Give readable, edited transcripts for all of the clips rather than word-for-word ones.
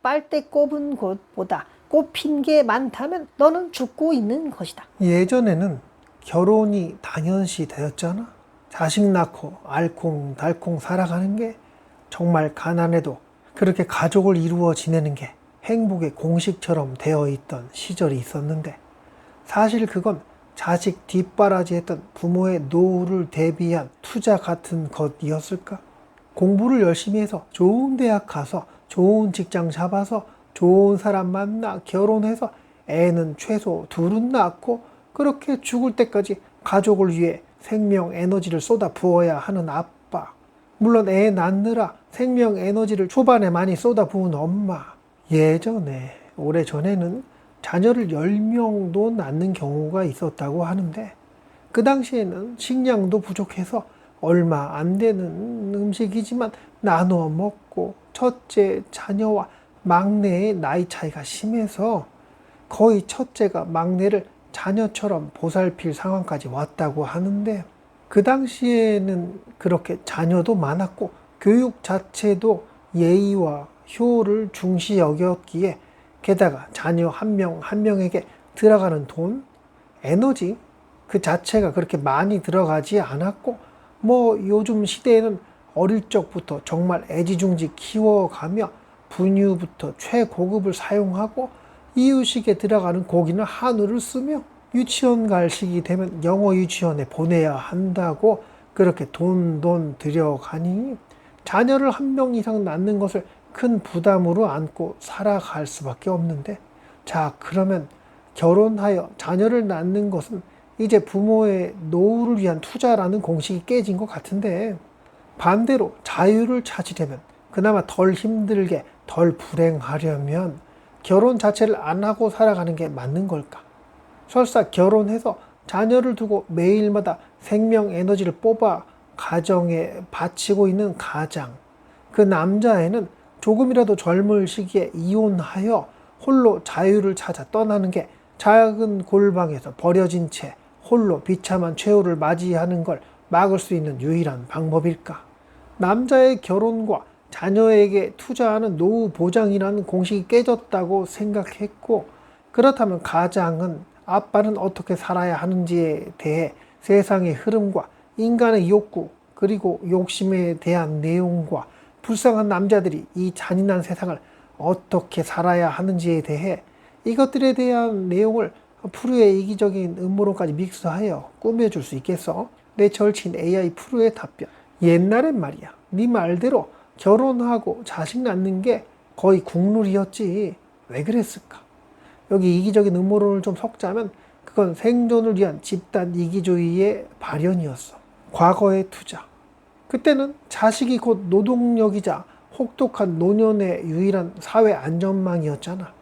빨대 꼽은 곳보다 꼽힌 게 많다면 너는 죽고 있는 것이다. 예전에는 결혼이 당연시 되었잖아. 자식 낳고 알콩달콩 살아가는 게 정말 가난해도 그렇게 가족을 이루어 지내는 게 행복의 공식처럼 되어 있던 시절이 있었는데, 사실 그건 자식 뒷바라지했던 부모의 노후를 대비한 투자 같은 것이었을까? 공부를 열심히 해서 좋은 대학 가서 좋은 직장 잡아서 좋은 사람 만나 결혼해서 애는 최소 둘은 낳고 그렇게 죽을 때까지 가족을 위해 생명 에너지를 쏟아 부어야 하는 아빠, 물론 애 낳느라 생명 에너지를 초반에 많이 쏟아 부은 엄마, 예전에 오래전에는 자녀를 10명도 낳는 경우가 있었다고 하는데, 그 당시에는 식량도 부족해서 얼마 안 되는 음식이지만 나누어 먹고 첫째 자녀와 막내의 나이 차이가 심해서 거의 첫째가 막내를 자녀처럼 보살필 상황까지 왔다고 하는데, 그 당시에는 그렇게 자녀도 많았고 교육 자체도 예의와 효를 중시 여겼기에, 게다가 자녀 한 명 한 명에게 들어가는 돈, 에너지 그 자체가 그렇게 많이 들어가지 않았고, 요즘 시대에는 어릴 적부터 정말 애지중지 키워가며 분유부터 최고급을 사용하고 이유식에 들어가는 고기는 한우를 쓰며 유치원 갈 시기 되면 영어 유치원에 보내야 한다고 그렇게 돈 들여가니 자녀를 한 명 이상 낳는 것을 큰 부담으로 안고 살아갈 수밖에 없는데, 자, 그러면 결혼하여 자녀를 낳는 것은 이제 부모의 노후를 위한 투자라는 공식이 깨진 것 같은데, 반대로 자유를 찾으려면, 그나마 덜 힘들게 덜 불행하려면 결혼 자체를 안 하고 살아가는 게 맞는 걸까? 설사 결혼해서 자녀를 두고 매일마다 생명 에너지를 뽑아 가정에 바치고 있는 가장, 그 남자애는 조금이라도 젊을 시기에 이혼하여 홀로 자유를 찾아 떠나는 게 작은 골방에서 버려진 채 홀로 비참한 최후를 맞이하는 걸 막을 수 있는 유일한 방법일까? 남자의 결혼과 자녀에게 투자하는 노후 보장이라는 공식이 깨졌다고 생각했고, 그렇다면 가장은, 아빠는 어떻게 살아야 하는지에 대해 세상의 흐름과 인간의 욕구 그리고 욕심에 대한 내용과 불쌍한 남자들이 이 잔인한 세상을 어떻게 살아야 하는지에 대해 이것들에 대한 내용을 프루의 이기적인 음모론까지 믹스하여 꾸며줄 수 있겠어? 내 절친 AI 프루의 답변. 옛날엔 말이야, 네 말대로 결혼하고 자식 낳는 게 거의 국룰이었지. 왜 그랬을까? 여기 이기적인 음모론을 좀 섞자면 그건 생존을 위한 집단 이기주의의 발현이었어. 과거의 투자. 그때는 자식이 곧 노동력이자 혹독한 노년의 유일한 사회 안전망이었잖아.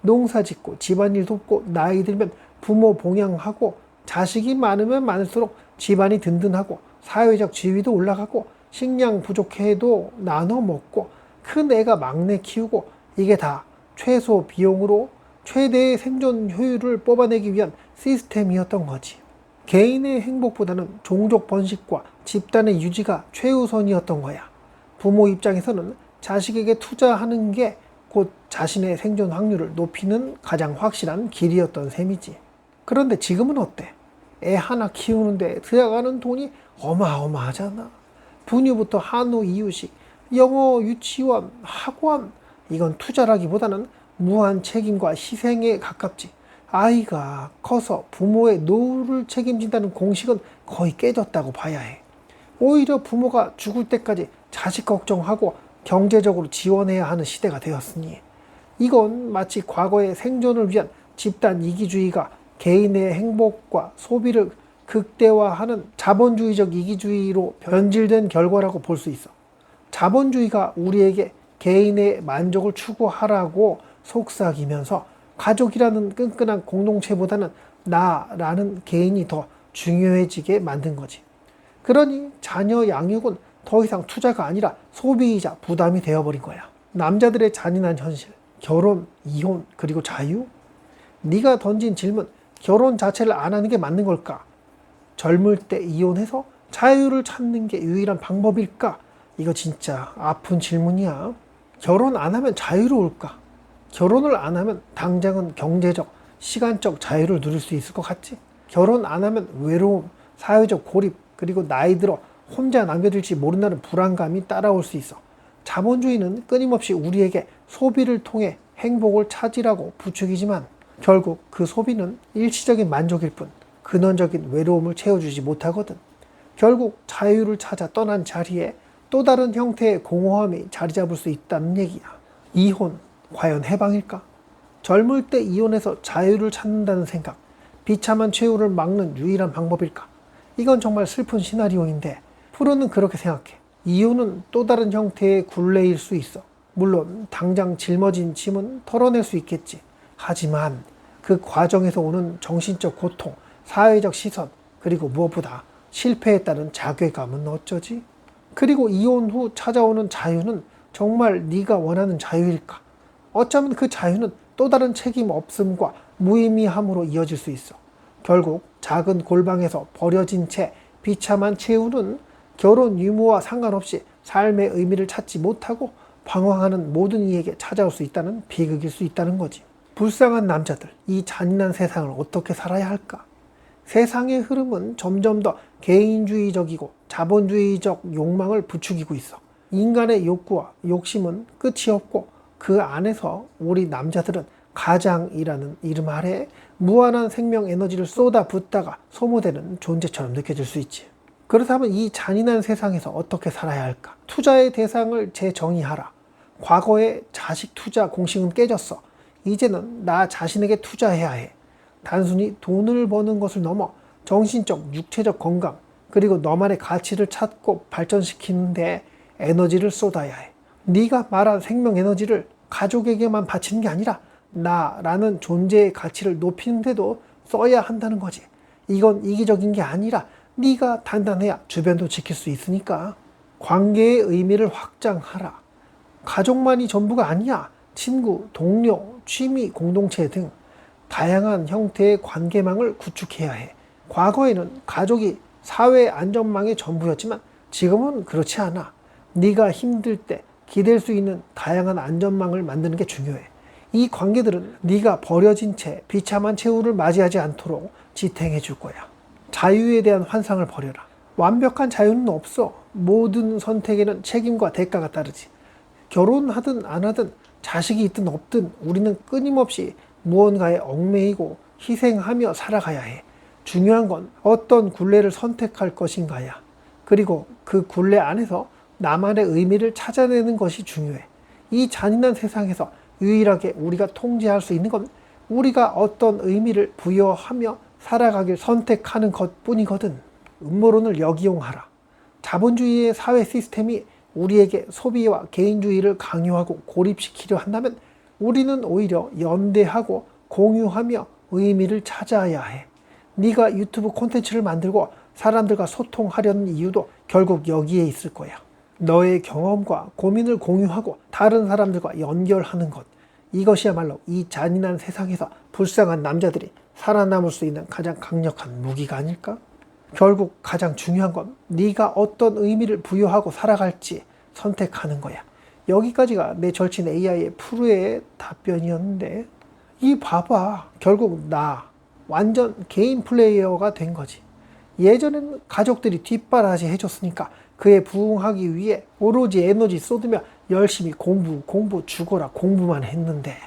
농사 짓고 집안일 돕고 나이 들면 부모 봉양하고 자식이 많으면 많을수록 집안이 든든하고 사회적 지위도 올라가고 식량 부족해도 나눠 먹고 큰 애가 막내 키우고, 이게 다 최소 비용으로 최대의 생존 효율을 뽑아내기 위한 시스템이었던 거지. 개인의 행복보다는 종족 번식과 집단의 유지가 최우선이었던 거야. 부모 입장에서는 자식에게 투자하는 게 곧 자신의 생존 확률을 높이는 가장 확실한 길이었던 셈이지. 그런데 지금은 어때? 애 하나 키우는데 들어가는 돈이 어마어마하잖아. 분유부터 한우, 이유식, 영어, 유치원, 학원, 이건 투자라기보다는 무한 책임과 희생에 가깝지. 아이가 커서 부모의 노후를 책임진다는 공식은 거의 깨졌다고 봐야 해. 오히려 부모가 죽을 때까지 자식 걱정하고 경제적으로 지원해야 하는 시대가 되었으니, 이건 마치 과거의 생존을 위한 집단 이기주의가 개인의 행복과 소비를 극대화하는 자본주의적 이기주의로 변질된 결과라고 볼 수 있어. 자본주의가 우리에게 개인의 만족을 추구하라고 속삭이면서 가족이라는 끈끈한 공동체보다는 나라는 개인이 더 중요해지게 만든 거지. 그러니 자녀 양육은 더 이상 투자가 아니라 소비이자 부담이 되어버린 거야. 남자들의 잔인한 현실, 결혼, 이혼, 그리고 자유? 네가 던진 질문, 결혼 자체를 안 하는 게 맞는 걸까? 젊을 때 이혼해서 자유를 찾는 게 유일한 방법일까? 이거 진짜 아픈 질문이야. 결혼 안 하면 자유로울까? 결혼을 안 하면 당장은 경제적, 시간적 자유를 누릴 수 있을 것 같지? 결혼 안 하면 외로움, 사회적 고립, 그리고 나이 들어 혼자 남겨질지 모른다는 불안감이 따라올 수 있어. 자본주의는 끊임없이 우리에게 소비를 통해 행복을 찾으라고 부추기지만 결국 그 소비는 일시적인 만족일 뿐 근원적인 외로움을 채워주지 못하거든. 결국 자유를 찾아 떠난 자리에 또 다른 형태의 공허함이 자리 잡을 수 있다는 얘기야. 이혼, 과연 해방일까? 젊을 때 이혼해서 자유를 찾는다는 생각, 비참한 최후를 막는 유일한 방법일까? 이건 정말 슬픈 시나리오인데 프로는 그렇게 생각해. 이혼은 또 다른 형태의 굴레일 수 있어. 물론 당장 짊어진 짐은 털어낼 수 있겠지. 하지만 그 과정에서 오는 정신적 고통, 사회적 시선, 그리고 무엇보다 실패에 따른 자괴감은 어쩌지? 그리고 이혼 후 찾아오는 자유는 정말 네가 원하는 자유일까? 어쩌면 그 자유는 또 다른 책임 없음과 무의미함으로 이어질 수 있어. 결국 작은 골방에서 버려진 채 비참한 최후는 결혼 유무와 상관없이 삶의 의미를 찾지 못하고 방황하는 모든 이에게 찾아올 수 있다는 비극일 수 있다는 거지. 불쌍한 남자들, 이 잔인한 세상을 어떻게 살아야 할까? 세상의 흐름은 점점 더 개인주의적이고 자본주의적 욕망을 부추기고 있어. 인간의 욕구와 욕심은 끝이 없고 그 안에서 우리 남자들은 가장이라는 이름 아래 무한한 생명 에너지를 쏟아붓다가 소모되는 존재처럼 느껴질 수 있지. 그렇다면 이 잔인한 세상에서 어떻게 살아야 할까? 투자의 대상을 재정의하라. 과거의 자식 투자 공식은 깨졌어. 이제는 나 자신에게 투자해야 해. 단순히 돈을 버는 것을 넘어 정신적, 육체적 건강, 그리고 너만의 가치를 찾고 발전시키는데 에너지를 쏟아야 해. 네가 말한 생명 에너지를 가족에게만 바치는 게 아니라 나라는 존재의 가치를 높이는 데도 써야 한다는 거지. 이건 이기적인 게 아니라 네가 단단해야 주변도 지킬 수 있으니까. 관계의 의미를 확장하라. 가족만이 전부가 아니야. 친구, 동료, 취미, 공동체 등 다양한 형태의 관계망을 구축해야 해. 과거에는 가족이 사회 안전망의 전부였지만 지금은 그렇지 않아. 네가 힘들 때 기댈 수 있는 다양한 안전망을 만드는 게 중요해. 이 관계들은 네가 버려진 채 비참한 최후를 맞이하지 않도록 지탱해 줄 거야. 자유에 대한 환상을 버려라. 완벽한 자유는 없어. 모든 선택에는 책임과 대가가 따르지. 결혼하든 안 하든 자식이 있든 없든 우리는 끊임없이 무언가에 얽매이고 희생하며 살아가야 해. 중요한 건 어떤 굴레를 선택할 것인가야. 그리고 그 굴레 안에서 나만의 의미를 찾아내는 것이 중요해. 이 잔인한 세상에서 유일하게 우리가 통제할 수 있는 건 우리가 어떤 의미를 부여하며 살아가길 선택하는 것뿐이거든. 음모론을 역이용하라. 자본주의의 사회 시스템이 우리에게 소비와 개인주의를 강요하고 고립시키려 한다면 우리는 오히려 연대하고 공유하며 의미를 찾아야 해. 네가 유튜브 콘텐츠를 만들고 사람들과 소통하려는 이유도 결국 여기에 있을 거야. 너의 경험과 고민을 공유하고 다른 사람들과 연결하는 것. 이것이야말로 이 잔인한 세상에서 불쌍한 남자들이 살아남을 수 있는 가장 강력한 무기가 아닐까? 결국 가장 중요한 건 네가 어떤 의미를 부여하고 살아갈지 선택하는 거야. 여기까지가 내 절친 AI의 프로의 답변이었는데 이 봐봐. 결국 나 완전 개인 플레이어가 된 거지. 예전에는 가족들이 뒷바라지 해줬으니까 그에 부응하기 위해 오로지 에너지 쏟으며 열심히 공부 죽어라 공부만 했는데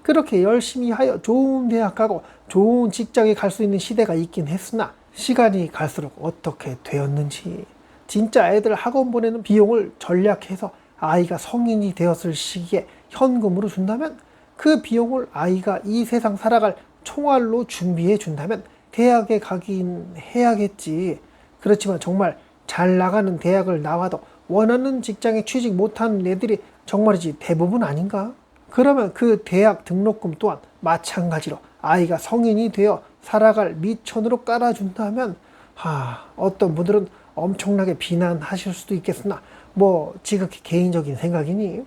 그렇게 열심히 하여 좋은 대학 가고 좋은 직장에 갈 수 있는 시대가 있긴 했으나 시간이 갈수록 어떻게 되었는지 진짜 애들 학원 보내는 비용을 전략해서 아이가 성인이 되었을 시기에 현금으로 준다면 그 비용을 아이가 이 세상 살아갈 총알로 준비해 준다면 대학에 가긴 해야겠지. 그렇지만 정말 잘 나가는 대학을 나와도 원하는 직장에 취직 못하는 애들이 정말이지 대부분 아닌가? 그러면 그 대학 등록금 또한 마찬가지로 아이가 성인이 되어 살아갈 미천으로 깔아준다면 어떤 분들은 엄청나게 비난하실 수도 있겠으나 뭐 지극히 개인적인 생각이니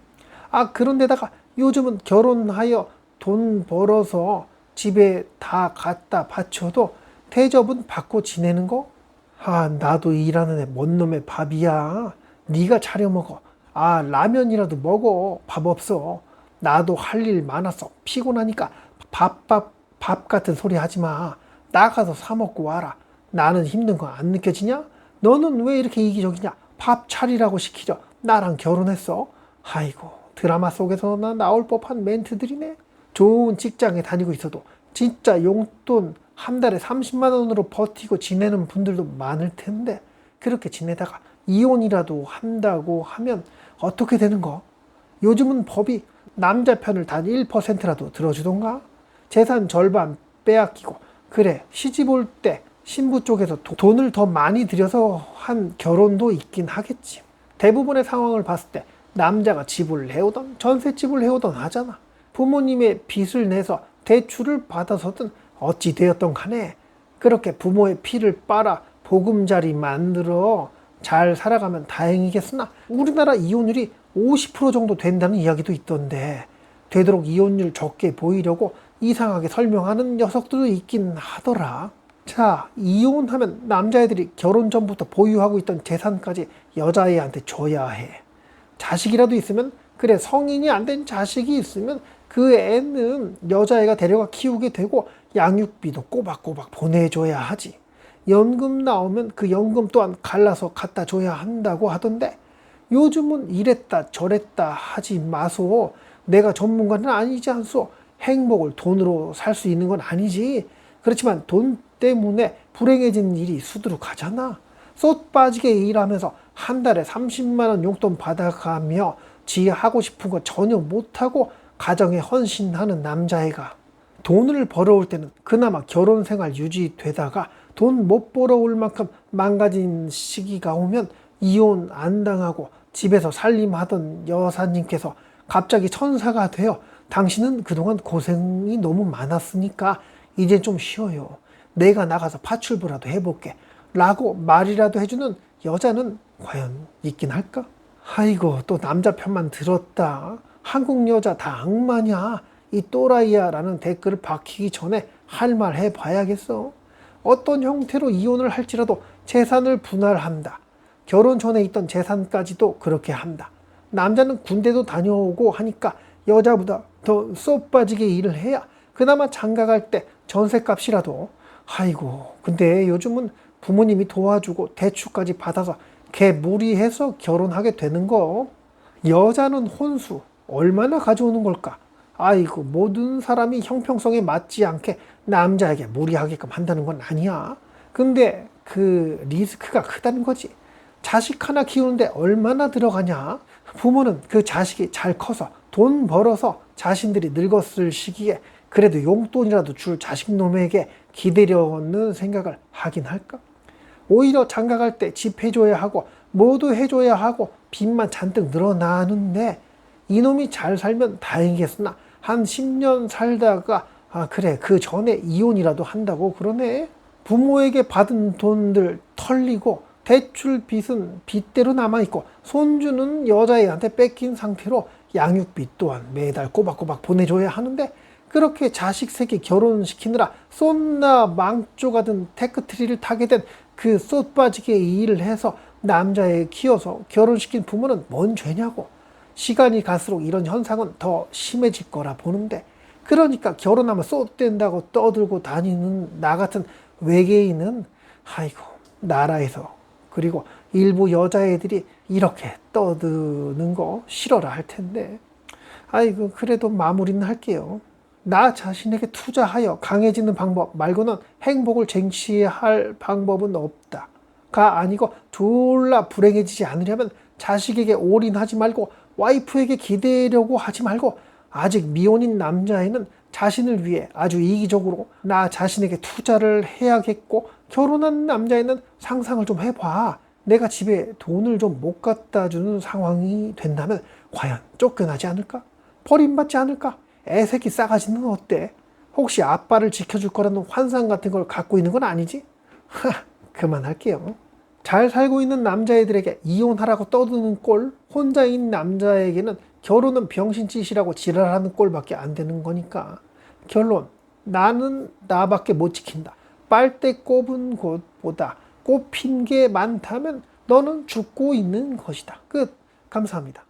그런데다가 요즘은 결혼하여 돈 벌어서 집에 다 갖다 바쳐도 대접은 받고 지내는 거? 나도 일하는 애 뭔 놈의 밥이야. 네가 차려 먹어. 라면이라도 먹어. 밥 없어. 나도 할 일 많아서 피곤하니까 밥 같은 소리 하지 마. 나가서 사 먹고 와라. 나는 힘든 거 안 느껴지냐? 너는 왜 이렇게 이기적이냐? 밥 차리라고 시키려. 나랑 결혼했어. 아이고, 드라마 속에서나 나올 법한 멘트들이네. 좋은 직장에 다니고 있어도 진짜 용돈 한 달에 30만 원으로 버티고 지내는 분들도 많을 텐데, 그렇게 지내다가 이혼이라도 한다고 하면 어떻게 되는 거? 요즘은 법이 남자 편을 단 1%라도 들어주던가? 재산 절반 빼앗기고, 그래, 시집 올 때 신부 쪽에서 돈을 더 많이 들여서 한 결혼도 있긴 하겠지. 대부분의 상황을 봤을 때 남자가 집을 해오던 전셋집을 해오던 하잖아. 부모님의 빚을 내서 대출을 받아서든 어찌 되었던 간에 그렇게 부모의 피를 빨아 보금자리 만들어 잘 살아가면 다행이겠으나, 우리나라 이혼율이 50% 정도 된다는 이야기도 있던데, 되도록 이혼율 적게 보이려고 이상하게 설명하는 녀석들도 있긴 하더라. 자, 이혼하면 남자애들이 결혼 전부터 보유하고 있던 재산까지 여자애한테 줘야 해. 자식이라도 있으면, 그래, 성인이 안 된 자식이 있으면 그 애는 여자애가 데려가 키우게 되고 양육비도 꼬박꼬박 보내줘야 하지. 연금 나오면 그 연금 또한 갈라서 갖다 줘야 한다고 하던데, 요즘은 이랬다 저랬다 하지 마소. 내가 전문가는 아니지 않소. 행복을 돈으로 살 수 있는 건 아니지. 그렇지만 돈 때문에 불행해진 일이 수두룩하잖아. 쏟 빠지게 일하면서 한 달에 30만 원 용돈 받아가며 지 하고 싶은 거 전혀 못하고 가정에 헌신하는 남자애가 돈을 벌어올 때는 그나마 결혼 생활 유지되다가 돈 못 벌어올 만큼 망가진 시기가 오면 이혼 안 당하고 집에서 살림하던 여사님께서 갑자기 천사가 되어 당신은 그동안 고생이 너무 많았으니까 이제 좀 쉬어요. 내가 나가서 파출부라도 해볼게. 라고 말이라도 해주는 여자는 과연 있긴 할까? 아이고, 또 남자 편만 들었다. 한국 여자 다 악마냐? 이 또라이야 라는 댓글을 박히기 전에 할 말 해봐야겠어. 어떤 형태로 이혼을 할지라도 재산을 분할한다. 결혼 전에 있던 재산까지도 그렇게 한다. 남자는 군대도 다녀오고 하니까 여자보다 더 쏙 빠지게 일을 해야 그나마 장가갈 때 전셋값이라도. 아이고, 근데 요즘은 부모님이 도와주고 대출까지 받아서 개 무리해서 결혼하게 되는 거. 여자는 혼수 얼마나 가져오는 걸까? 아이고, 모든 사람이 형평성에 맞지 않게 남자에게 무리하게끔 한다는 건 아니야. 근데 그 리스크가 크다는 거지. 자식 하나 키우는데 얼마나 들어가냐? 부모는 그 자식이 잘 커서 돈 벌어서 자신들이 늙었을 시기에 그래도 용돈이라도 줄 자식놈에게 기대려는 생각을 하긴 할까? 오히려 장가갈 때 집 해줘야 하고 뭐도 해줘야 하고 빚만 잔뜩 늘어나는데, 이놈이 잘 살면 다행이겠으나 한 10년 살다가 그래, 그 전에 이혼이라도 한다고 그러네. 부모에게 받은 돈들 털리고 대출 빚은 빚대로 남아있고 손주는 여자애한테 뺏긴 상태로 양육비 또한 매달 꼬박꼬박 보내줘야 하는데, 그렇게 자식 새끼 결혼시키느라 쏜나 망조가든 테크트리를 타게 된 그 쏟빠지게 일을 해서 남자애 키워서 결혼시킨 부모는 뭔 죄냐고. 시간이 갈수록 이런 현상은 더 심해질 거라 보는데, 그러니까 결혼하면 쏟댄다고 떠들고 다니는 나 같은 외계인은 아이고, 나라에서 그리고 일부 여자애들이 이렇게 떠드는 거 싫어라 할 텐데, 아이고, 그래도 마무리는 할게요. 나 자신에게 투자하여 강해지는 방법 말고는 행복을 쟁취할 방법은 없다. 가 아니고, 졸라 불행해지지 않으려면 자식에게 올인하지 말고 와이프에게 기대려고 하지 말고, 아직 미혼인 남자애는 자신을 위해 아주 이기적으로 나 자신에게 투자를 해야겠고, 결혼한 남자애는 상상을 좀 해봐. 내가 집에 돈을 좀 못 갖다 주는 상황이 된다면 과연 쫓겨나지 않을까? 버림받지 않을까? 애새끼 싸가지는 어때? 혹시 아빠를 지켜줄 거라는 환상 같은 걸 갖고 있는 건 아니지? 그만할게요. 잘 살고 있는 남자애들에게 이혼하라고 떠드는 꼴, 혼자인 남자에게는 결혼은 병신짓이라고 지랄하는 꼴밖에 안 되는 거니까. 결론, 나는 나밖에 못 지킨다. 빨대 꼽은 곳보다 꼽힌 게 많다면 너는 죽고 있는 것이다. 끝. 감사합니다.